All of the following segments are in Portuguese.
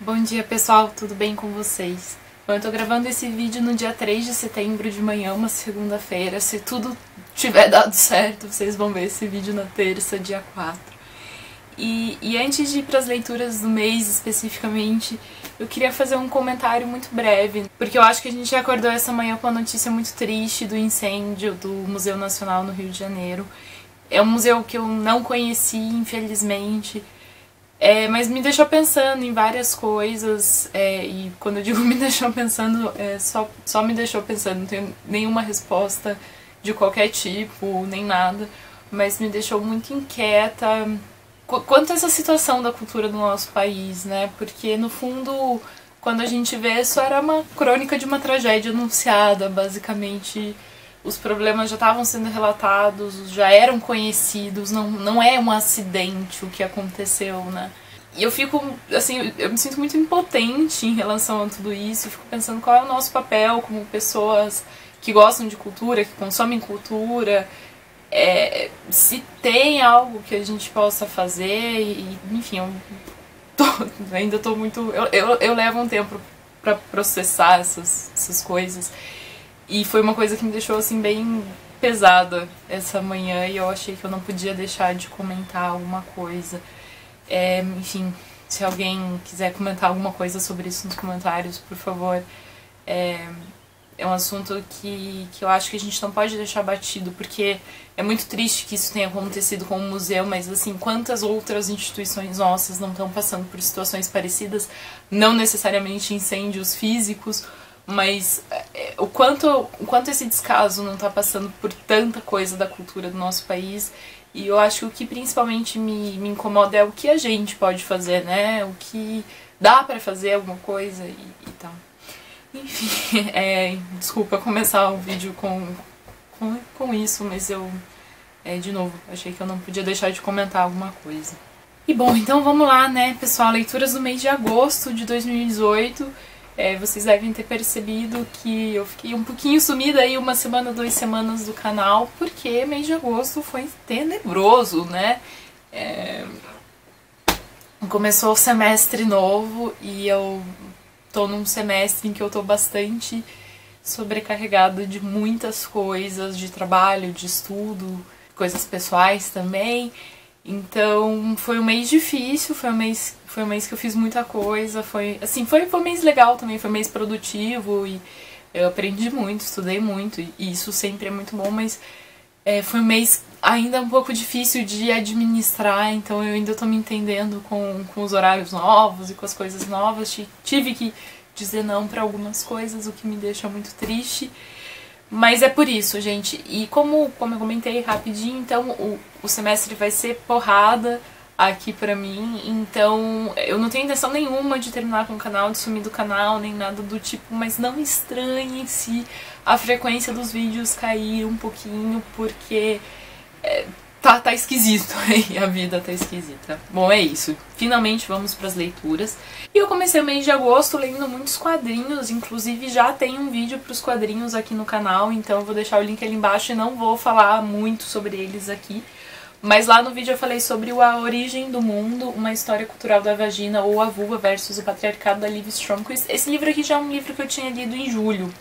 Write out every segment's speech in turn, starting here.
Bom dia pessoal, tudo bem com vocês? Bom, eu tô gravando esse vídeo no dia 3 de setembro de manhã, uma segunda-feira. Se tudo tiver dado certo, vocês vão ver esse vídeo na terça, dia 4. E antes de ir para as leituras do mês especificamente, eu queria fazer um comentário muito breve, porque eu acho que a gente acordou essa manhã com uma notícia muito triste do incêndio do Museu Nacional no Rio de Janeiro. É um museu que eu não conheci, infelizmente. Mas me deixou pensando em várias coisas, e quando eu digo me deixou pensando, só me deixou pensando, não tenho nenhuma resposta de qualquer tipo, nem nada, mas me deixou muito inquieta quanto a essa situação da cultura do nosso país, né? Porque no fundo, quando a gente vê, isso era uma crônica de uma tragédia anunciada, basicamente. Os problemas já estavam sendo relatados, já eram conhecidos, não é um acidente o que aconteceu, né? E eu fico, assim, eu me sinto muito impotente em relação a tudo isso, eu fico pensando qual é o nosso papel como pessoas que gostam de cultura, que consomem cultura, se tem algo que a gente possa fazer, e, enfim, ainda tô muito... Eu levo um tempo pra processar essas coisas. E foi uma coisa que me deixou, assim, bem pesada essa manhã e eu achei que eu não podia deixar de comentar alguma coisa. Enfim, se alguém quiser comentar alguma coisa sobre isso nos comentários, por favor. É um assunto que eu acho que a gente não pode deixar batido, porque é muito triste que isso tenha acontecido com o museu, mas, assim, quantas outras instituições nossas não estão passando por situações parecidas, não necessariamente incêndios físicos, mas o quanto esse descaso não tá passando por tanta coisa da cultura do nosso país. E eu acho que o que principalmente me incomoda é o que a gente pode fazer, né? O que dá pra fazer alguma coisa e tal. Enfim, desculpa começar o vídeo com isso, mas eu, de novo, achei que eu não podia deixar de comentar alguma coisa. E bom, então vamos lá, né, pessoal? Leituras do mês de agosto de 2018. Vocês devem ter percebido que eu fiquei um pouquinho sumida aí 1 semana, 2 semanas do canal, porque mês de agosto foi tenebroso, né? Começou o semestre novo e eu tô num semestre em que eu tô bastante sobrecarregada de muitas coisas, de trabalho, de estudo, coisas pessoais também. Então foi um mês difícil, foi um mês que eu fiz muita coisa, foi um mês legal também, foi um mês produtivo e eu aprendi muito, estudei muito e isso sempre é muito bom, mas foi um mês ainda um pouco difícil de administrar, então eu ainda tô me entendendo com os horários novos e com as coisas novas, tive que dizer não pra algumas coisas, o que me deixa muito triste. Mas é por isso, gente. E como eu comentei rapidinho, então o semestre vai ser porrada aqui pra mim. Então eu não tenho intenção nenhuma de terminar com o canal, de sumir do canal, nem nada do tipo. Mas não estranhe se a frequência dos vídeos cair um pouquinho, porque tá esquisito aí, a vida tá esquisita. Bom, é isso. Finalmente vamos pras leituras. E eu comecei o mês de agosto lendo muitos quadrinhos, inclusive já tem um vídeo pros quadrinhos aqui no canal, então eu vou deixar o link ali embaixo e não vou falar muito sobre eles aqui. Mas lá no vídeo eu falei sobre A Origem do Mundo, uma história cultural da vagina ou a vulva versus o patriarcado, da Liv Stromquist. Esse livro aqui já é um livro que eu tinha lido em julho.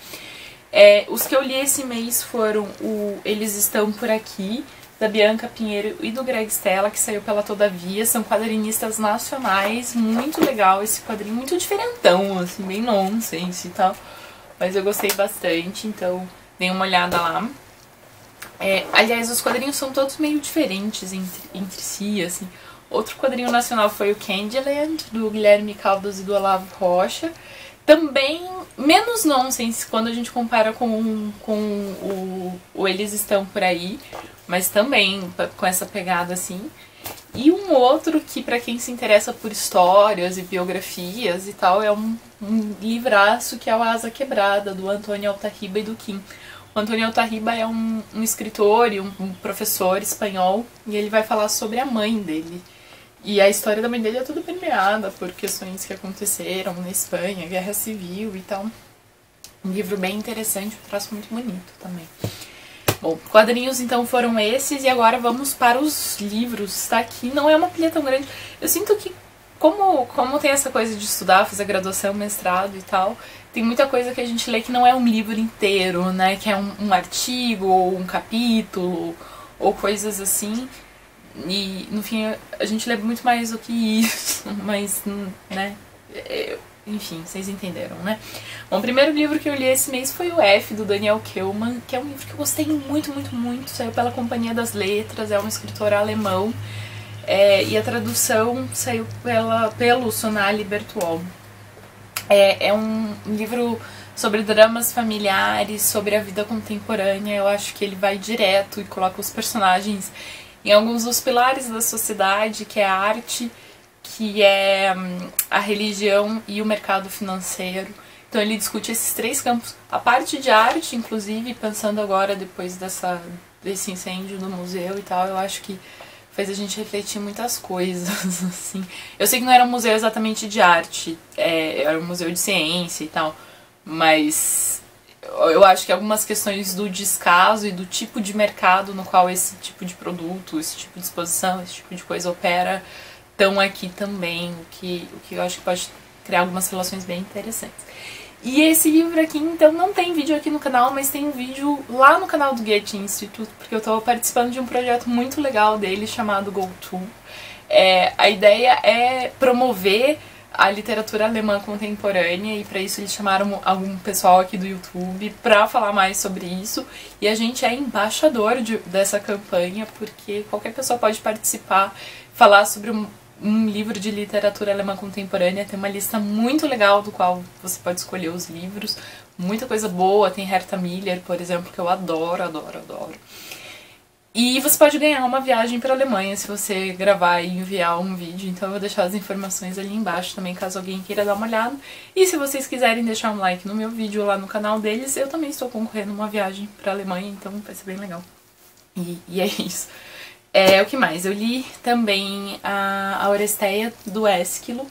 Os que eu li esse mês foram o Eles Estão Por Aqui, da Bianca Pinheiro e do Greg Stella, que saiu pela Todavia. São quadrinistas nacionais, muito legal esse quadrinho, muito diferentão, assim, bem nonsense e tal, mas eu gostei bastante, então dei uma olhada lá. Aliás, os quadrinhos são todos meio diferentes entre si, assim. Outro quadrinho nacional foi o Candyland, do Guilherme Caldas e do Olavo Rocha. Também menos nonsense quando a gente compara com o Eles Estão Por Aí, mas também com essa pegada assim. E um outro que, pra quem se interessa por histórias e biografias e tal, é um livraço, que é o Asa Quebrada, do Antônio Altarriba e do Kim. O Antônio Altarriba é um escritor e um professor espanhol, e ele vai falar sobre a mãe dele. E a história da mãe dele é toda permeada por questões que aconteceram na Espanha, Guerra Civil e tal. Um livro bem interessante, um traço muito bonito também. Bom, quadrinhos então foram esses, e agora vamos para os livros, tá? Aqui não é uma pilha tão grande. Eu sinto que como tem essa coisa de estudar, fazer graduação, mestrado e tal, tem muita coisa que a gente lê que não é um livro inteiro, né? Que é um artigo ou um capítulo ou coisas assim. E no fim a gente lê muito mais do que isso, mas, né? Enfim, vocês entenderam, né? Bom, o primeiro livro que eu li esse mês foi o F, do Daniel Kehlmann, que é um livro que eu gostei muito, muito, muito. Saiu pela Companhia das Letras, é um escritor alemão. E a tradução saiu pelo Sonali Berthuaume. É um livro sobre dramas familiares, sobre a vida contemporânea. Eu acho que ele vai direto e coloca os personagens em alguns dos pilares da sociedade, que é a arte, que é a religião e o mercado financeiro. Então ele discute esses três campos. A parte de arte, inclusive, pensando agora depois desse incêndio do museu e tal, eu acho que fez a gente refletir muitas coisas, assim. Eu sei que não era um museu exatamente de arte, era um museu de ciência e tal, mas eu acho que algumas questões do descaso e do tipo de mercado no qual esse tipo de produto, esse tipo de exposição, esse tipo de coisa opera, estão aqui também, o que eu acho que pode criar algumas relações bem interessantes. E esse livro aqui, então, não tem vídeo aqui no canal, mas tem um vídeo lá no canal do Goethe Institute, porque eu estou participando de um projeto muito legal dele chamado GoTo. A ideia é promover a literatura alemã contemporânea, e para isso eles chamaram algum pessoal aqui do YouTube para falar mais sobre isso, e a gente é embaixador dessa campanha, porque qualquer pessoa pode participar, falar sobre um livro de literatura alemã contemporânea. Tem uma lista muito legal do qual você pode escolher os livros, muita coisa boa. Tem Herta Miller, por exemplo, que eu adoro, adoro, adoro. E você pode ganhar uma viagem para a Alemanha se você gravar e enviar um vídeo, então eu vou deixar as informações ali embaixo também, caso alguém queira dar uma olhada. E se vocês quiserem deixar um like no meu vídeo lá no canal deles, eu também estou concorrendo uma viagem para a Alemanha, então vai ser bem legal. E é isso. O que mais? Eu li também a Oresteia, do Ésquilo.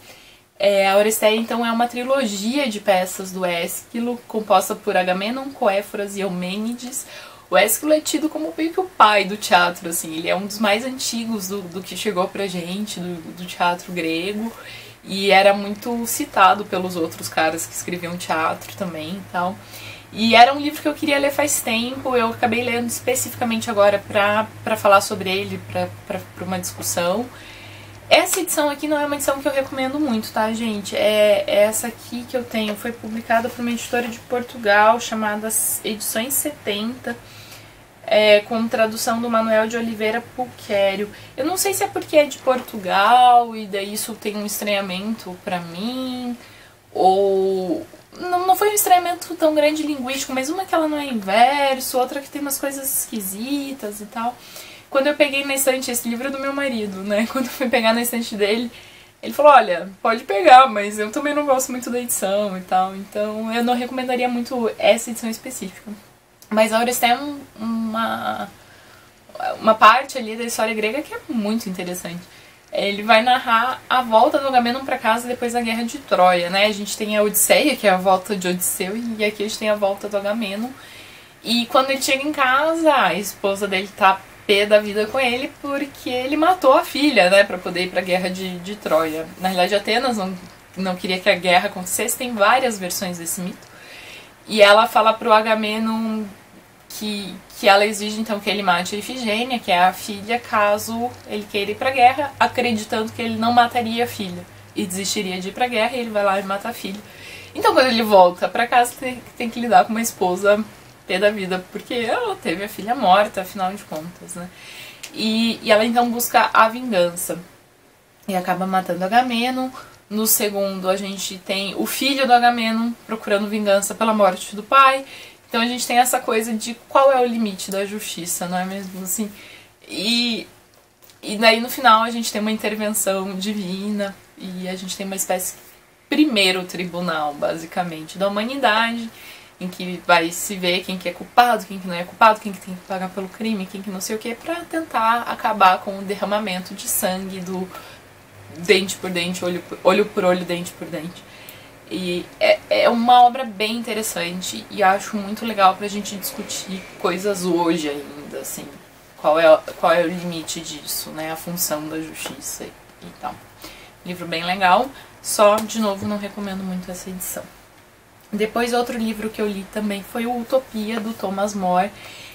A Oresteia, então, é uma trilogia de peças do Ésquilo, composta por Agamenon, Coéforas e Eumênides. O Ésquilo é tido como meio que o pai do teatro, assim. Ele é um dos mais antigos do que chegou pra gente, do teatro grego. E era muito citado pelos outros caras que escreviam teatro também e tal. E era um livro que eu queria ler faz tempo, eu acabei lendo especificamente agora pra falar sobre ele, pra uma discussão. Essa edição aqui não é uma edição que eu recomendo muito, tá, gente? Essa aqui que eu tenho, foi publicada por uma editora de Portugal, chamada Edições 70, com tradução do Manuel de Oliveira Pulquério. Eu não sei se é porque é de Portugal e daí isso tem um estranhamento pra mim, ou... Não foi um estranhamento tão grande linguístico, mas uma que ela não é em verso, outra que tem umas coisas esquisitas e tal. Quando eu peguei na estante, esse livro é do meu marido, né? Quando eu fui pegar na estante dele, ele falou, olha, pode pegar, mas eu também não gosto muito da edição e tal, então eu não recomendaria muito essa edição específica. Mas a Oresteia é uma parte ali da história grega que é muito interessante. Ele vai narrar a volta do Agamenon para casa depois da Guerra de Troia, né? A gente tem a Odisseia, que é a volta de Odisseu, e aqui a gente tem a volta do Agamenon. E quando ele chega em casa, a esposa dele tá pé da vida com ele porque ele matou a filha, né? Pra poder ir pra Guerra de Troia. Na realidade, Atenas não queria que a guerra acontecesse, tem várias versões desse mito. E ela fala pro Agamenon que ela exige então que ele mate a Ifigênia, que é a filha, caso ele queira ir pra guerra, acreditando que ele não mataria a filha e desistiria de ir pra guerra, e ele vai lá e mata a filha. Então quando ele volta pra casa, tem que lidar com uma esposa pé da vida, porque ela teve a filha morta, afinal de contas, né? E ela então busca a vingança e acaba matando Agamenon. No segundo a gente tem o filho do Agamenon procurando vingança pela morte do pai. Então a gente tem essa coisa de qual é o limite da justiça, não é mesmo assim? E daí no final a gente tem uma intervenção divina e a gente tem uma espécie primeiro tribunal, basicamente, da humanidade, em que vai se ver quem que é culpado, quem que não é culpado, quem que tem que pagar pelo crime, quem que não sei o que, pra tentar acabar com o derramamento de sangue do dente por dente, olho por olho, dente por dente. E é uma obra bem interessante e acho muito legal pra gente discutir coisas hoje ainda, assim, qual é o limite disso, né, a função da justiça e tal. Livro bem legal, só, de novo, não recomendo muito essa edição. Depois, outro livro que eu li também foi o Utopia, do Thomas More.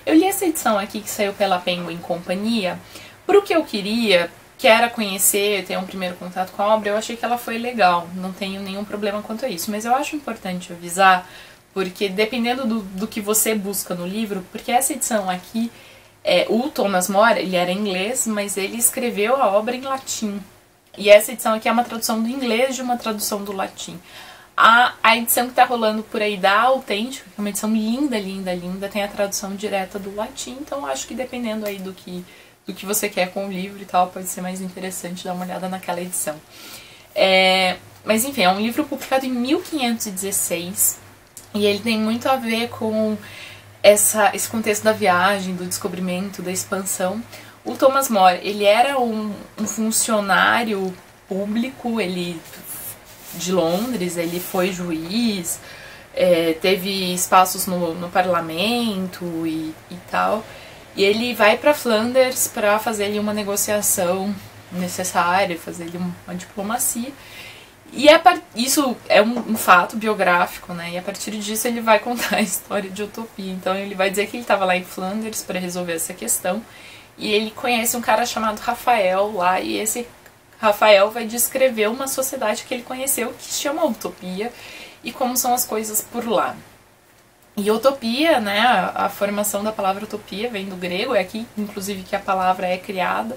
Eu li essa edição aqui, que saiu pela Penguin Companhia, pro que eu queria, que era conhecer, ter um primeiro contato com a obra. Eu achei que ela foi legal, não tenho nenhum problema quanto a isso. Mas eu acho importante avisar, porque dependendo do que você busca no livro, porque essa edição aqui, o Thomas More, ele era inglês, mas ele escreveu a obra em latim. E essa edição aqui é uma tradução do inglês de uma tradução do latim. A edição que tá rolando por aí da Autêntica, que é uma edição linda, linda, linda, tem a tradução direta do latim, então acho que dependendo aí do que você quer com o livro e tal, pode ser mais interessante dar uma olhada naquela edição. Mas enfim, é um livro publicado em 1516, e ele tem muito a ver com esse contexto da viagem, do descobrimento, da expansão. O Thomas More, ele era um funcionário público, ele de Londres, ele foi juiz, teve espaços no parlamento e tal, e ele vai para Flanders para fazer ali uma negociação necessária, fazer ali uma diplomacia, e isso é um fato biográfico, né, e a partir disso ele vai contar a história de Utopia. Então ele vai dizer que ele estava lá em Flanders para resolver essa questão, e ele conhece um cara chamado Rafael lá, e esse Rafael vai descrever uma sociedade que ele conheceu, que se chama Utopia, e como são as coisas por lá. E utopia, né, a formação da palavra utopia vem do grego, é aqui inclusive que a palavra é criada,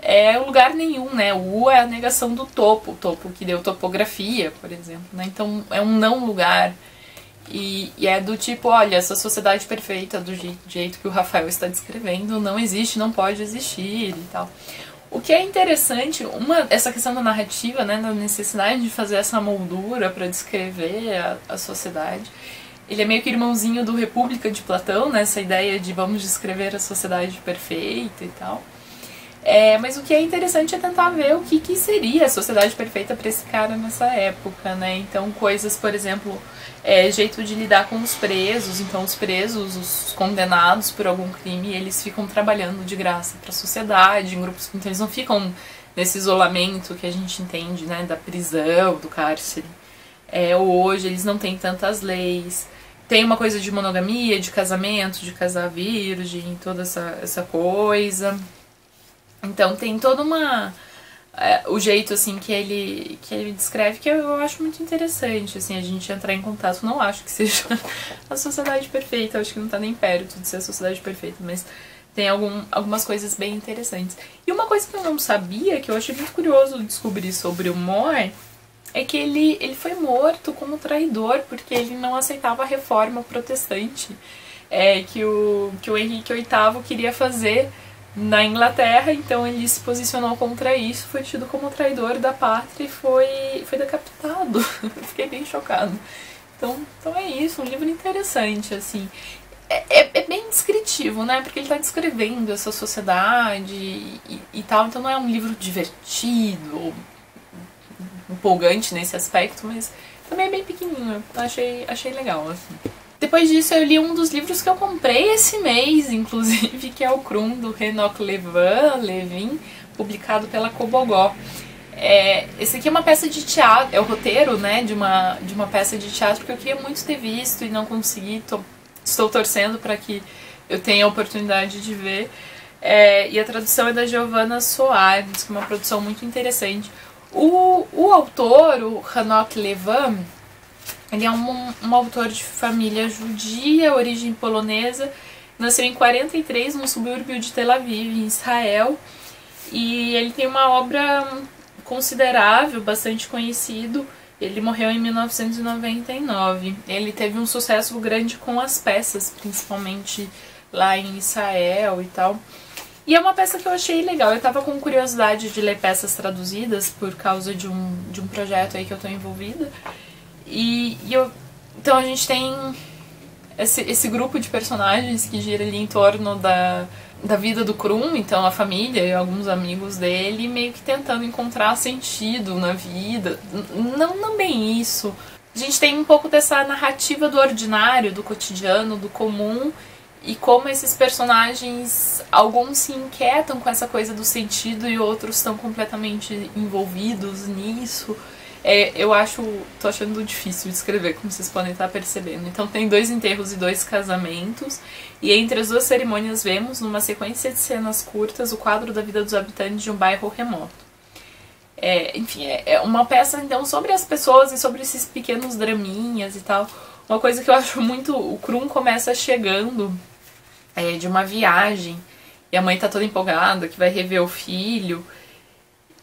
é o lugar nenhum, né, o U é a negação do topo, o topo que deu topografia, por exemplo, né, então é um não lugar, e é do tipo, olha, essa sociedade perfeita do jeito que o Rafael está descrevendo não existe, não pode existir e tal. O que é interessante, essa questão da narrativa, né, da necessidade de fazer essa moldura para descrever a sociedade. Ele é meio que irmãozinho do República de Platão, né, essa ideia de vamos descrever a sociedade perfeita e tal. Mas o que é interessante é tentar ver o que seria a sociedade perfeita para esse cara nessa época, né? Então, coisas, por exemplo, jeito de lidar com os presos. Então, os presos, os condenados por algum crime, eles ficam trabalhando de graça para a sociedade, em grupos. Então, eles não ficam nesse isolamento que a gente entende, né, da prisão, do cárcere. Hoje, eles não têm tantas leis. Tem uma coisa de monogamia, de casamento, de casar virgem, toda essa coisa. Então tem toda o jeito assim que ele descreve, que eu acho muito interessante, assim, a gente entrar em contato. Não acho que seja a sociedade perfeita, eu acho que não tá nem perto de ser a sociedade perfeita, mas tem algumas coisas bem interessantes. E uma coisa que eu não sabia, que eu achei muito curioso descobrir sobre o More, é que ele foi morto como traidor, porque ele não aceitava a reforma protestante que o Henrique VIII queria fazer na Inglaterra. Então ele se posicionou contra isso, foi tido como traidor da pátria e foi decapitado. Fiquei bem chocado. Então é isso, um livro interessante, assim. É bem descritivo, né? Porque ele tá descrevendo essa sociedade e tal, então não é um livro divertido ou empolgante nesse aspecto, mas também é bem pequenininho. Achei legal, assim. Depois disso eu li um dos livros que eu comprei esse mês, inclusive, que é o Krum, do Enoch Levin, publicado pela Cobogó. Esse aqui é uma peça de teatro, é o roteiro, né, de uma peça de teatro que eu queria muito ter visto e não consegui. Estou torcendo para que eu tenha a oportunidade de ver. E a tradução é da Giovanna Soares, que é uma produção muito interessante. O autor, o Enoch Levin, ele é um autor de família judia, origem polonesa, nasceu em 43 no subúrbio de Tel Aviv, em Israel, e ele tem uma obra considerável, bastante conhecido. Ele morreu em 1999. Ele teve um sucesso grande com as peças, principalmente lá em Israel e tal. E é uma peça que eu achei legal. Eu tava com curiosidade de ler peças traduzidas por causa de um projeto aí que eu tô envolvida. Então a gente tem esse grupo de personagens que gira ali em torno da vida do Krum, então a família e alguns amigos dele, meio que tentando encontrar sentido na vida. Não bem isso. A gente tem um pouco dessa narrativa do ordinário, do cotidiano, do comum, e como esses personagens, alguns se inquietam com essa coisa do sentido e outros estão completamente envolvidos nisso. Tô achando difícil de escrever, como vocês podem estar percebendo. Então tem 2 enterros e 2 casamentos, e entre as 2 cerimônias vemos, numa sequência de cenas curtas, o quadro da vida dos habitantes de um bairro remoto. Enfim, é uma peça então sobre as pessoas e sobre esses pequenos draminhas e tal. Uma coisa que eu acho muito... O Krum começa chegando de uma viagem, e a mãe tá toda empolgada, que vai rever o filho...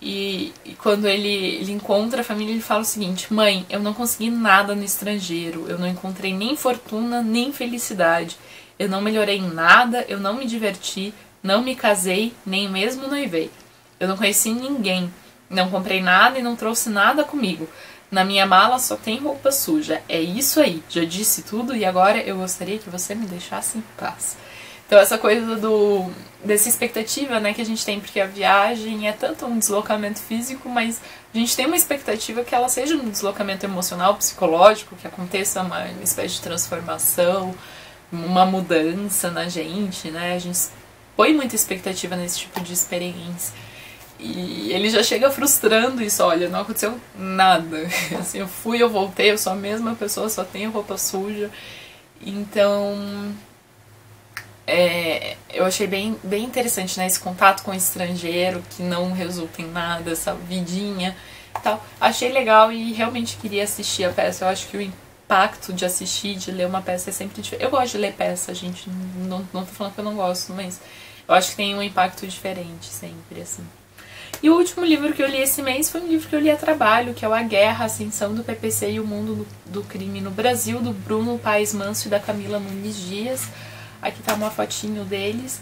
E quando ele encontra a família, ele fala o seguinte: mãe, eu não consegui nada no estrangeiro, eu não encontrei nem fortuna, nem felicidade, eu não melhorei em nada, eu não me diverti, não me casei, nem mesmo noivei. Eu não conheci ninguém, não comprei nada e não trouxe nada comigo. Na minha mala só tem roupa suja. É isso aí, já disse tudo e agora eu gostaria que você me deixasse em paz. Então essa coisa dessa expectativa, né, que a gente tem, porque a viagem é tanto um deslocamento físico, mas a gente tem uma expectativa que ela seja um deslocamento emocional, psicológico, que aconteça uma espécie de transformação, uma mudança na gente, né, a gente põe muita expectativa nesse tipo de experiência. E ele já chega frustrando isso, olha, não aconteceu nada, assim, eu fui, eu voltei, eu sou a mesma pessoa, só tenho roupa suja, então... eu achei bem interessante, né, esse contato com o estrangeiro que não resulta em nada, essa vidinha e tal. Achei legal e realmente queria assistir a peça. Eu acho que o impacto de assistir, de ler uma peça é sempre diferente. Eu gosto de ler peça, gente, não tô falando que eu não gosto, mas eu acho que tem um impacto diferente sempre, assim. E o último livro que eu li esse mês foi um livro que eu li a trabalho, que é o A Guerra, a Ascensão do PPC e o Mundo do Crime no Brasil, do Bruno Paes Manso e da Camila Nunes Dias. Aqui tá uma fotinho deles.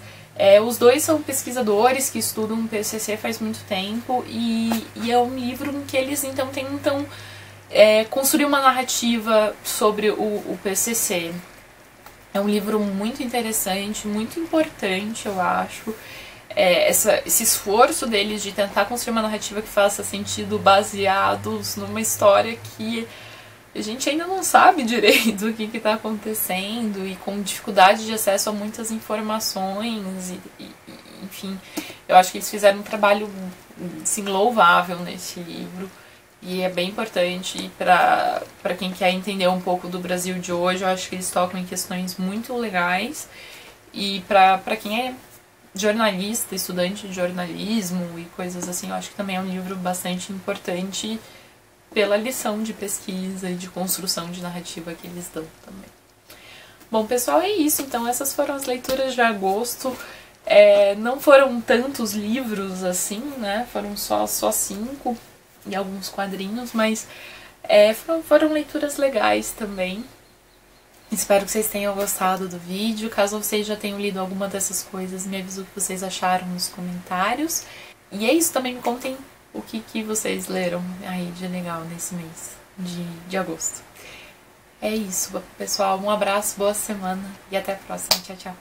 Os dois são pesquisadores que estudam o PCC faz muito tempo e é um livro em que eles então tentam construir uma narrativa sobre o PCC. É um livro muito interessante, muito importante, eu acho. Esse esforço deles de tentar construir uma narrativa que faça sentido baseados numa história que a gente ainda não sabe direito o que está acontecendo e com dificuldade de acesso a muitas informações enfim, eu acho que eles fizeram um trabalho assim, louvável nesse livro e é bem importante para quem quer entender um pouco do Brasil de hoje. Eu acho que eles tocam em questões muito legais e para quem é jornalista, estudante de jornalismo e coisas assim, eu acho que também é um livro bastante importante pela lição de pesquisa e de construção de narrativa que eles dão também. Bom, pessoal, é isso. Então, essas foram as leituras de agosto. Não foram tantos livros assim, né? Foram só 5 e alguns quadrinhos, mas foram leituras legais também. Espero que vocês tenham gostado do vídeo. Caso vocês já tenham lido alguma dessas coisas, me avisem o que vocês acharam nos comentários. E é isso, também me contem o que vocês leram aí de legal nesse mês de agosto. É isso, pessoal. Um abraço, boa semana e até a próxima. Tchau, tchau.